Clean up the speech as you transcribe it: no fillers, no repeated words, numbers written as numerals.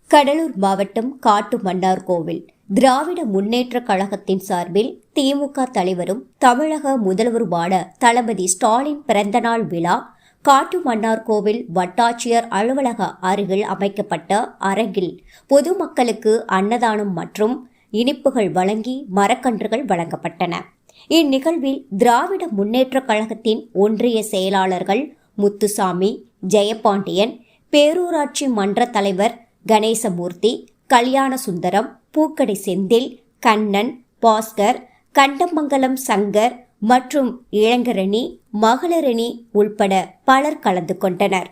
கடலூர் மாவட்டம் காட்டுமன்னார்கோவில் திராவிட முன்னேற்றக் கழகத்தின் சார்பில் திமுக தலைவரும் தமிழக முதல்வருமான தளபதி ஸ்டாலின் பிறந்தநாள் விழா காட்டுமன்னார்கோவில் வட்டாட்சியர் அலுவலக அருகில் அமைக்கப்பட்ட அரங்கில் பொதுமக்களுக்கு அன்னதானம் மற்றும் இனிப்புகள் வழங்கி மரக்கன்றுகள் வழங்கப்பட்டன. இந்நிகழ்வில் திராவிட முன்னேற்றக் கழகத்தின் ஒன்றிய செயலாளர்கள் முத்துசாமி, ஜெயபாண்டியன், பேரூராட்சி மன்ற தலைவர் கணேசமூர்த்தி, கல்யாண சுந்தரம், பூக்கடை செந்தில், கண்ணன், பாஸ்கர், கண்டமங்கலம் சங்கர் மற்றும் இளங்கரணி, மகளிரணி உள்பட பலர் கலந்து கொண்டனர்.